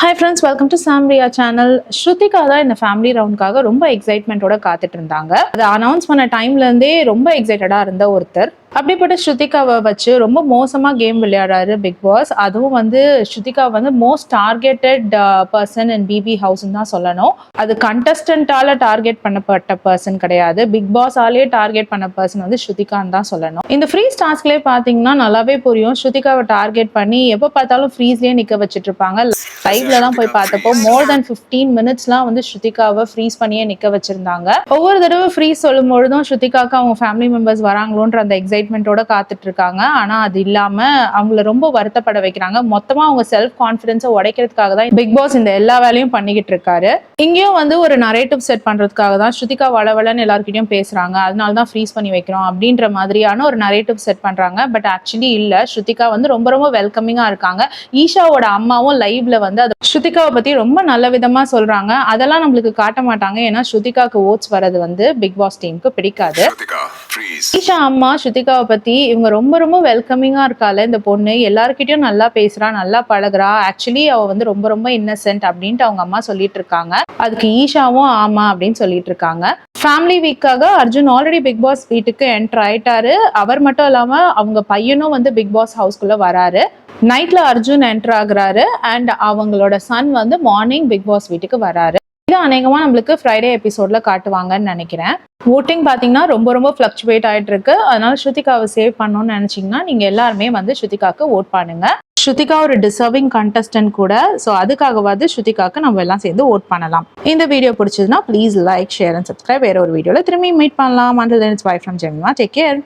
Hi friends, welcome to Samriya channel. Shrutika தான் இந்த family ரவுண்ட்காக ரொம்ப எக்ஸைட்மெண்ட்டோட காத்துட்டு இருந்தாங்க. அதை அனௌன்ஸ் பண்ண டைம்ல இருந்தே ரொம்ப எக்ஸைட்டடா இருந்த ஒருத்தர். அப்படிப்பட்ட ஸ்ருதிகாவை வச்சு ரொம்ப மோசமா கேம் விளையாடுறாரு பிக் பாஸ். அதுவும் வந்து ஸ்ருதிகா வந்து most targeted person in BB ஹவுஸ்ன்னு தான் சொல்லணும். அது கண்டஸ்டன்டால டார்கெட் பண்ணப்பட்ட பர்சன் கிடையாது, பிக் பாஸ் ஆலேயே டார்கெட் பண்ண பர்சன் வந்து ஸ்ருதிகான்னு தான் சொல்லணும். இந்த ஃப்ரீ டாஸ்க்லேயே பார்த்தீங்கன்னா நல்லாவே புரியும். ஸ்ருதிகாவை டார்கெட் பண்ணி எப்போ பார்த்தாலும் ஃப்ரீஸ்லேயே நிற்க வச்சுட்டு இருப்பாங்க. லைவ்ல தான் போய் பார்த்தப்போ மோர் தென் 15 மினிட்ஸ்லாம் வந்து ஸ்ருதிகாவை ஃப்ரீஸ் பண்ணியே நிற்க வச்சிருந்தாங்க. ஒவ்வொரு தடவை ஃப்ரீஸ் சொல்லும் பொழுதும் ஸ்ருதிகாவுக்கு அவங்க ஃபேமிலி மெம்பர்ஸ் வராங்களோன்ற அந்த எக்ஸைட்மெண்ட்டோட காத்துட்டு இருக்காங்க. ஆனா அது இல்லாம அவங்கள ரொம்ப வருத்தப்பட வைக்கிறாங்க. மொத்தமா அவங்க செல்ஃப் கான்ஃபிடன்ஸை உடைக்கிறதுக்காக தான் பிக் பாஸ் இந்த எல்லா வேலையும் பண்ணிக்கிட்டு இருக்காரு. இங்கேயும் வந்து ஒரு நரேட்டிவ் செட் பண்றதுக்காக தான் ஸ்ருதிகா வளவலன்னு எல்லாருக்கிட்டையும் பேசுறாங்க, அதனால தான் ஃப்ரீஸ் பண்ணி வைக்கிறோம் அப்படின்ற மாதிரியான ஒரு நரேட்டிவ் செட் பண்றாங்க. பட் ஆக்சுவலி இல்ல, ஸ்ருதிகா வந்து ரொம்ப ரொம்ப வெல்கமிங்கா இருக்காங்க. ஈஷாவோட அம்மாவும் லைவ்ல வந்து அது ஸ்ருதிகாவை பத்தி ரொம்ப நல்ல விதமா சொல்றாங்க. அதெல்லாம் நம்மளுக்கு காட்ட மாட்டாங்க, ஏன்னா ஸ்ருதிகாவுக்கு ஓட்ஸ் வரது வந்து பிக் பாஸ் டீமுக்கு பிடிக்காது. ஈஷா அம்மா ஸ்ருதிகாவை பத்தி இவங்க ரொம்ப ரொம்ப வெல்கமிங்கா இருக்கால, இந்த பொண்ணு எல்லாருக்கிட்டையும் நல்லா பேசுறா, நல்லா பழகுறா, ஆக்சுவலி அவ வந்து ரொம்ப ரொம்ப இன்னசென்ட் அப்படின்ட்டு அவங்க அம்மா சொல்லிட்டு இருக்காங்க. அதுக்கு ஈஷாவும் ஆமா அப்படின்னு சொல்லிட்டு இருக்காங்க. ஃபேமிலி வீக்காக அர்ஜுன் ஆல்ரெடி பிக் பாஸ் வீட்டுக்கு என்டர் ஆயிட்டாரு. அவர் மட்டும் இல்லாம அவங்க பையனும் வந்து பிக் பாஸ் ஹவுஸ்குள்ள வராரு. நைட்ல அர்ஜுன் என்டர் ஆகுறாரு அண்ட் அவங்களோட சன் வந்து மார்னிங் பிக் பாஸ் வீட்டுக்கு வராரு. இது அநேகமா நம்மளுக்கு ஃப்ரைடே எபிசோட்ல காட்டுவாங்கன்னு நினைக்கிறேன். ஓட்டிங் பார்த்தீங்கன்னா ரொம்ப ரொம்ப ஃப்ளக்சுவேட் ஆகிட்டு இருக்கு. அதனால ஸ்ருதிகாவை சேவ் பண்ணணும்னு நினைச்சீங்கன்னா நீங்க எல்லாருமே வந்து ஸ்ருதிகாவுக்கு ஓட் பண்ணுங்க. ஸ்ருதிகா ஒரு டிசர்விங் கண்டஸ்டன்ட் கூட, ஸோ அதுக்காகவாது ஸ்ருதிகாவுக்கு நம்ம எல்லாம் சேர்ந்து ஓட் பண்ணலாம். இந்த வீடியோ பிடிச்சதுன்னா please like, share and subscribe. வேற ஒரு வீடியோல திரும்பி மீட் பண்ணலாம். Until then, it's bye from Jemima. Take care.